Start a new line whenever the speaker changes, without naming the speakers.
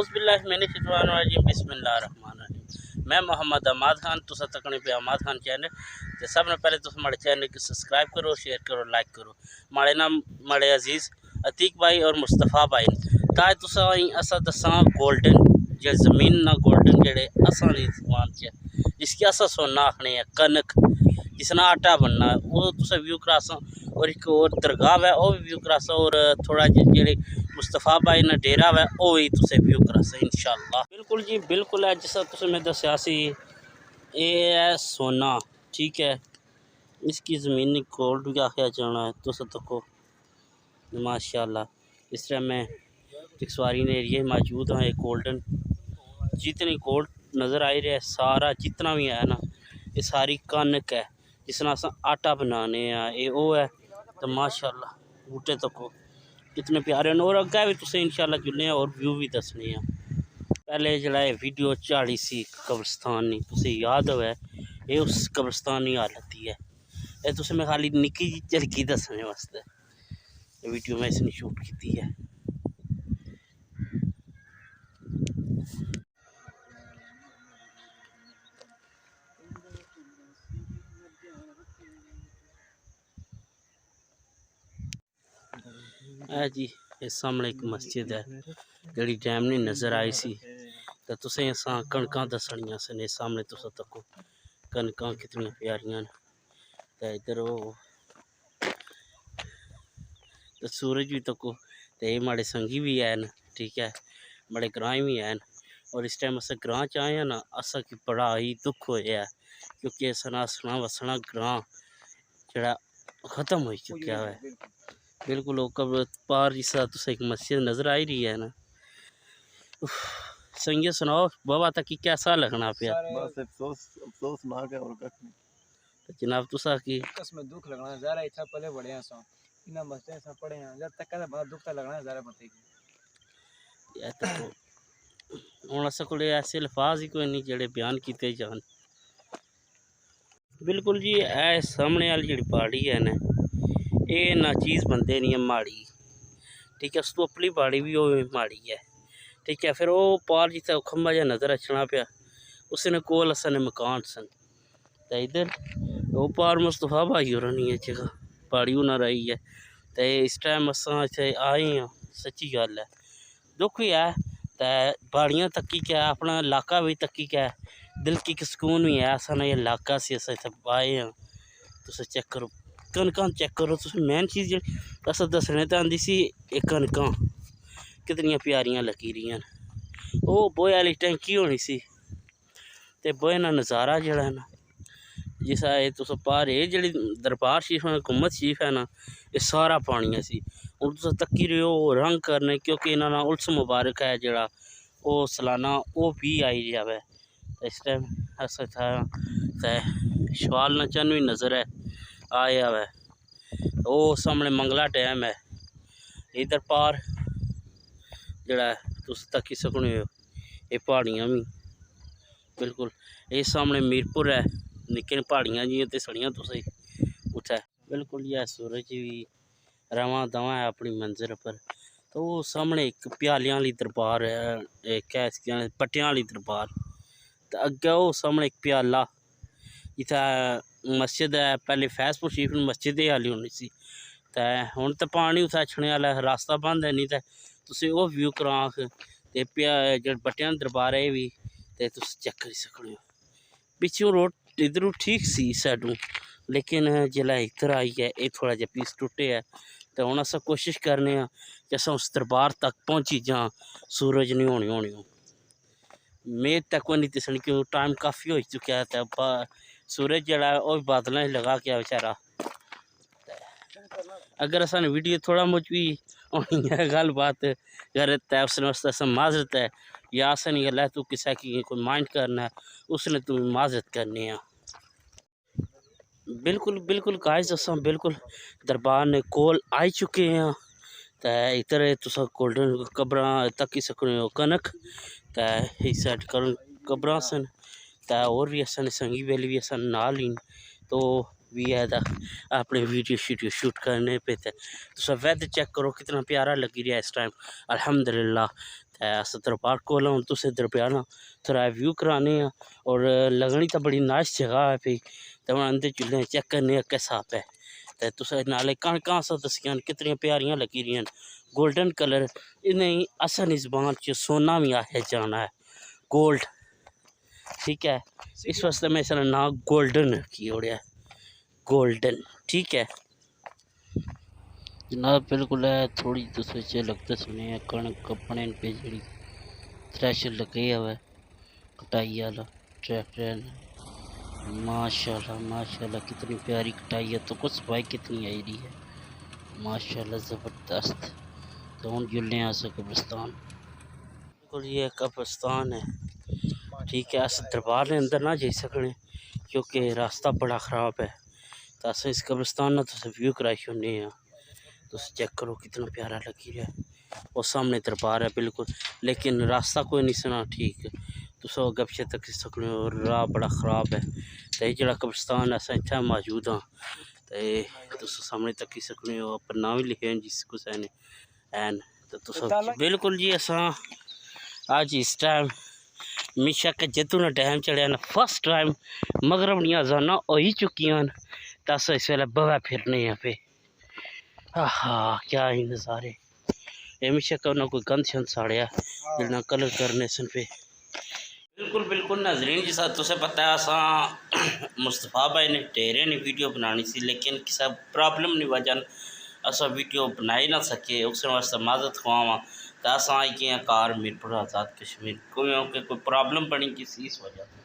औज़ुबिल्लाहिमिनश्शैतानिर्रजीम बिस्मिल्लाहिर्रहमानिर्रहीम। मैं मोहम्मद अहमद खान, तुसा तकने पे अहमद खान चैनल ते सब ने पहले तुस हमारे चैनल को सब्सक्राइब करो, शेयर करो, लाइक करो। हमारे नाम हमारे अजीज़ अतीक भाई और मुस्तफ़ा भाई ताज तुसा असा दसा गोल्डन जे ज़मीन ना गोल्डन जेड़े असा ज़बान च जिसकी असा सोना आखने हैं कनक जिसना आटा बनना है वो तुसा व्यू करासा और एक और दरगाह है वो भी व्यू करासा और थोड़ा जेड़े मुस्तफ़ा भाई ने डेरा है वो भी तुसे व्यू करासा इंशाअल्लाह। बिल्कुल जी बिल्कुल है जिस तुसे मैं दसिया सी ये है सोना, ठीक है। इसकी ज़मीनी गोल्ड भी आख्या जाना है तुस तको माशाअल्लाह। इस तरह मैं टिक्सवारी एरिया मौजूद हाँ। ये गोल्डन जितनी गोल्ड नज़र आई रहा है सारा जितना भी है ना ये सारी कनक है जिसना अस आटा बनाने ये वो है तो माशाअल्लाह बूटे तको कितने प्यारे और अग्गे भी तुसें इंशाअल्लाह जुलने और व्यू भी दसने हैं। पहले जड़ा वीडियो झाड़ी सी कब्रस्तान नहीं तुसें याद होवे ये उस कब्रस्तान की हालत ही है। ये तुसें मैं खाली निक्की जी झलकी दसने वास्ते वीडियो मैं इसने शूट की है। जी ये सामने एक मस्जिद है जी डैम नहीं नज़र आई सी तो तुसें असा कणकां दसनियां सन। सामने तुस तको कणकां कितनी प्यारियां तो इधर वो तो सूरज भी तको तो ये माड़े संगी भी हैं, ठीक है। बड़े ग्रां भी हैं और इस टाइम अस ग्रां च आए हैं ना असा की बड़ा ही दुख होया क्योंकि सना वसना ग्रां जड़ा ख़त्म हो चुका है बिल्कुल। कब पार जिसा तुस एक मस्जिद नज़र आई रही है ना। संगे सुनाओ बाबा तक कैसा लगना पिया?
बस अफसोस ना के और कख नहीं
जनाब तुसा की
इसमें दुख लगना ज़रा इच्छा पले बड़े हैं सो इना मस्ते सब पड़े हैं जब तक का बड़ा दुख लगना ज़रा पते की
या तो हुन अस कोल ऐसे अल्फाज ही कोई नहीं जेड़े बयान किए जान। बिल्कुल जी ए सामने वाली जी पहाड़ी है ना ये ना चीज़ बनते नहीं है माड़ी, ठीक है। उस तो अपनी पहाड़ी भी वो माड़ी है, ठीक है। फिर वो पार जितना खंबा जहा नज़र अचना पाया उसने कोल असन मकान सन तो इधर वो पार मुस्तफा भाई और नहीं है जगह पहाड़ी होना रही है तो इस टाइम असा इतने आए हैं। सच्ची गल है दुख भी है तो पहाड़ियाँ तकी क्या अपना इलाका भी तकी क्या दिल की सुकून भी है। असा ये इलाका से अस इतने आए हैं तुस चेक करो कणकां चेक करो तुस। मेन चीज़ अस दसने तो आंदी सी ये कणकां कितनियां प्यारियां लगी रही हैं। वो बोए वाली टैंकी होनी सी ते बोए ना नज़ारा जड़ा है ना जिस तुस पार ये जी दरबार शरीफ हुकूमत शरीफ है ना ये सारा पानी है सी। हूँ तुस तक्की रहे हो रंग करने क्योंकि इन्होंने उल्स मुबारक है जड़ा वो सालाना वो भी आई जावे इस टाइम अस शवाल नचन भी नज़र है आया है। वो सामने मंगला डैम है इधर पार जड़ा तुस तक्की सकने हो ये पहाड़ियाँ भी बिल्कुल। ये सामने मीरपुर है निक्के पहाड़ियाँ जी तो सड़ियाँ तुस उत्थै बिल्कुल। यह सूरज भी रवां दवां है अपनी मंजिल पर। तो वो सामने एक प्यालियां वाली दरबार है क्या पट्टियां वाली दरबार तो अग्गै वो सामने एक प्याला इत्थै मस्जिद है। पहले फैजपुर शरीफ मस्जिद आली होनी सी तो हुण तो पानी उत्थै अछने आह्ला रास्ता बंद है नहीं तो तुसें वो व्यू करां ते जेह्ड़ा पट्टियां दरबार है भी ते तुस चेक करी सकने हो। पिच्छों रोड इधरों ठीक सी साइडों लेकिन जिसलै इधर आई है ये थोड़ा जहा पीस टुटे है तो हुण अस कोशिश करने कि अस उस दरबार तक पहुँची जां सूरज नहीं होनी मेद तक कोई नहीं दिसनी क्यों टाइम काफ़ी हो चुका है तो सूरज जड़ा वो भी बादलों लगा के बेचारा। अगर असा वीडियो थोड़ा मुझ भी होनी है गल बात गलत है उसने वास्ते अस माजरत है या अस नहीं गल तू किसी की कोई माइंड करना है उसने तू माजरत करनी है। बिल्कुल बिल्कुल गाइस अस बिल्कुल दरबार ने कोल आई चुके हैं तो इधर तुस गोल्डन कब्र तकी सकने हो कनक तो इस साइड कब्र सन तो और भी असन संगी बेली भी असन नाल ही तो भी है अपने वीडियो शीडियो शूट करने पे तुस वैदर चेक करो कितना प्यारा लगी रहा है इस टाइम अल्हम्दुलिल्लाह। अस दरबार कोल हूँ तुसें दरबार थोड़ा व्यू कराने और लगनी तो बड़ी नाइस जगह है भी तो हम अंदर चुल्हे चेक करने कैसा है तो तुस नाले कणकां सा दसियां कितनी प्यारियां लगी रही गोल्डन कलर इन्हें असन ज़बान च सोना भी आखिया जाना है गोल्ड ठीक है इस वास्ते मैं इसका नाम गोल्डन की ओढ़िया गोल्डन ठीक है जनाब बिल्कुल है थोड़ी दूसरे झलक तो सुने कणक कपने पे जी थ्रैशर लगे हुआ कटाई वाला ट्रैक्टर माशाल्लाह माशाल्लाह कितनी प्यारी कटाई है तो कुछ भाई कितनी आई रही है माशाल्लाह ज़बरदस्त तो हम जुलने आ सके कब्रिस्तान बिल्कुल ये कब्रिस्तान है ठीक है अस दरबार के अंदर ना जाई सकने क्योंकि रास्ता बड़ा ख़राब है तो अस इस कब्रिस्तान ना तुसें व्यू कराई छोड़ने तो चेक करो कितना प्यारा लगी रहा है और सामने दरबार है बिल्कुल लेकिन रास्ता कोई नहीं सुना ठीक तुम अगे पिछे तक सकने हो राह बड़ा ख़राब है तो ये जो कब्रिस्तान अस इतना मौजूद हाँ तो सामने तक सकने हो पर नाम भी लिखे जिस कुछ ने एन तो बिल्कुल जी अस अज इस टाइम मिशा के जदू ना टाइम चढ़िया ना फर्स्ट टाइम मगरब दियां अज़ानां हो ही चुकियां तो अस इस वेले बवै फिरने पे हाँ क्या ही नज़ारे हमेशा का कोई गंद शंद साड़िया जिन्ना कलर करने सन पे बिल्कुल बिल्कुल नाजरीन जी साथ तुसें पता है असा मुस्तफ़ा भाई ने टेरे ने वीडियो बनानी सी लेकिन किसी प्रॉब्लम की वजह असा वीडियो बनाई ना सके उस वास्ते माजत खुआवा तो अस आई गए कार मीरपुर आज़ाद कश्मीर कोई प्रॉब्लम बनी किसी इस वजह